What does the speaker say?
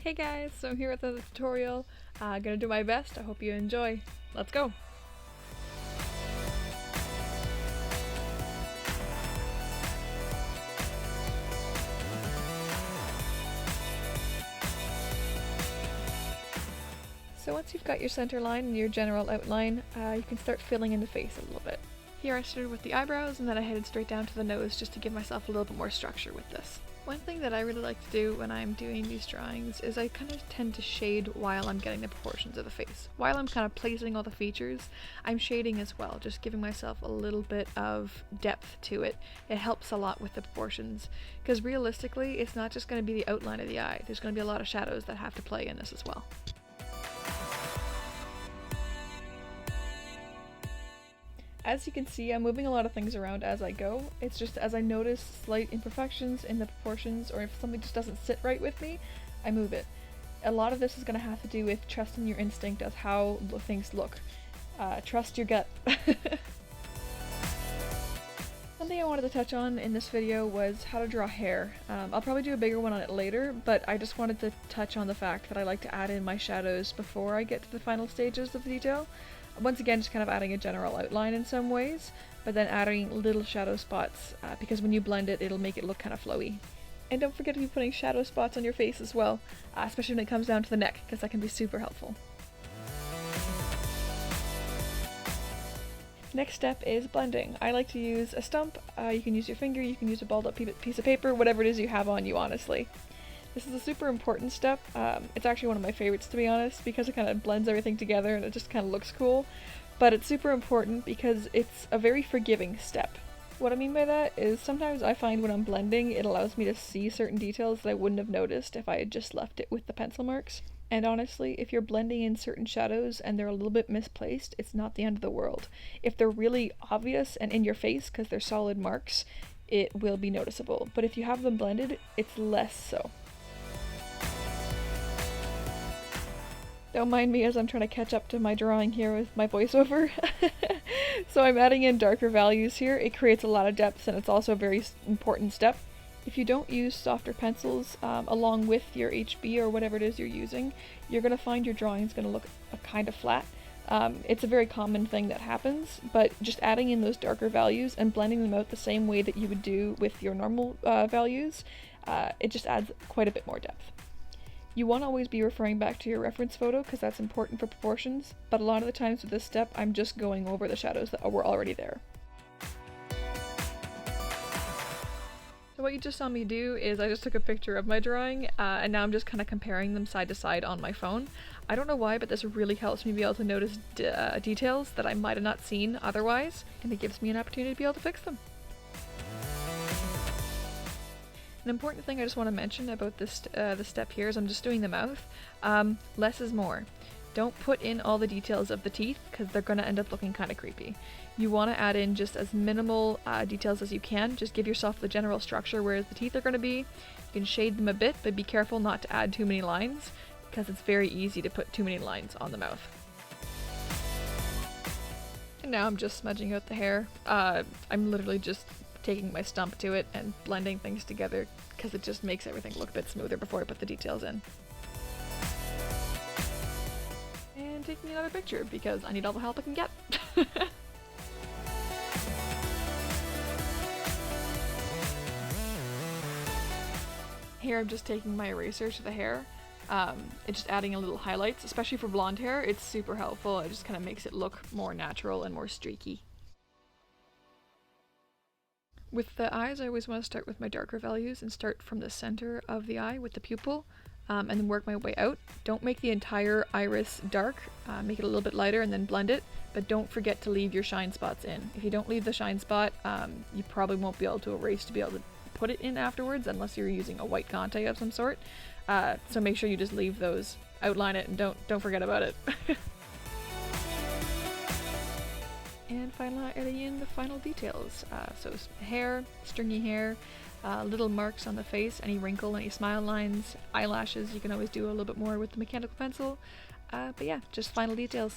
Hey guys, so I'm here with another tutorial. Gonna do my best. I hope you enjoy. Let's go! So once you've got your center line and your general outline, you can start filling in the face a little bit. Here I started with the eyebrows and then I headed straight down to the nose just to give myself a little bit more structure with this. One thing that I really like to do when I'm doing these drawings is I kind of tend to shade while I'm getting the proportions of the face. While I'm kind of placing all the features, I'm shading as well, just giving myself a little bit of depth to it. It helps a lot with the proportions, because realistically, it's not just going to be the outline of the eye. There's going to be a lot of shadows that have to play in this as well. As you can see, I'm moving a lot of things around as I go. It's just as I notice slight imperfections in the proportions, or if something just doesn't sit right with me, I move it. A lot of this is going to have to do with trusting your instinct as how things look. Trust your gut. Something I wanted to touch on in this video was how to draw hair. I'll probably do a bigger one on it later, but I just wanted to touch on the fact that I like to add in my shadows before I get to the final stages of the detail. Once again, just kind of adding a general outline in some ways, but then adding little shadow spots, because when you blend it, it'll make it look kind of flowy. And don't forget to be putting shadow spots on your face as well, especially when it comes down to the neck, because that can be super helpful. Next step is blending. I like to use a stump. You can use your finger, you can use a balled up piece of paper, whatever it is you have on you, honestly. This is a super important step. It's actually one of my favorites, to be honest, because it kind of blends everything together and it just kind of looks cool. But it's super important because it's a very forgiving step. What I mean by that is sometimes I find when I'm blending, it allows me to see certain details that I wouldn't have noticed if I had just left it with the pencil marks. And honestly, if you're blending in certain shadows and they're a little bit misplaced, it's not the end of the world. If they're really obvious and in your face because they're solid marks, it will be noticeable. But if you have them blended, it's less so. Don't mind me as I'm trying to catch up to my drawing here with my voiceover. So I'm adding in darker values here. It creates a lot of depth and it's also a very important step. If you don't use softer pencils along with your HB or whatever it is you're using, you're going to find your drawing is going to look kind of flat. It's a very common thing that happens, but just adding in those darker values and blending them out the same way that you would do with your normal values, it just adds quite a bit more depth. You want to always be referring back to your reference photo because that's important for proportions, but a lot of the times with this step I'm just going over the shadows that were already there. So what you just saw me do is I just took a picture of my drawing and now I'm just kind of comparing them side to side on my phone. I don't know why, but this really helps me be able to notice details that I might have not seen otherwise, and it gives me an opportunity to be able to fix them. An important thing I just want to mention about this the step here is I'm just doing the mouth. Less is more. Don't put in all the details of the teeth because they're going to end up looking kind of creepy. You want to add in just as minimal details as you can. Just give yourself the general structure where the teeth are going to be. You can shade them a bit, but be careful not to add too many lines because it's very easy to put too many lines on the mouth. And now I'm just smudging out the hair. I'm literally just taking my stump to it and blending things together because it just makes everything look a bit smoother before I put the details in. And taking another picture because I need all the help I can get. Here I'm just taking my eraser to the hair. It's just adding a little highlights, especially for blonde hair. It's super helpful. It just kind of makes it look more natural and more streaky. With the eyes, I always want to start with my darker values and start from the center of the eye with the pupil and then work my way out. Don't make the entire iris dark, make it a little bit lighter and then blend it, but don't forget to leave your shine spots in. If you don't leave the shine spot, you probably won't be able to erase to be able to put it in afterwards unless you're using a white Conte of some sort. So make sure you just leave those, outline it, and don't forget about it. And finally adding in the final details. So hair, stringy hair, little marks on the face, any wrinkle, any smile lines, eyelashes, you can always do a little bit more with the mechanical pencil. But yeah, just final details.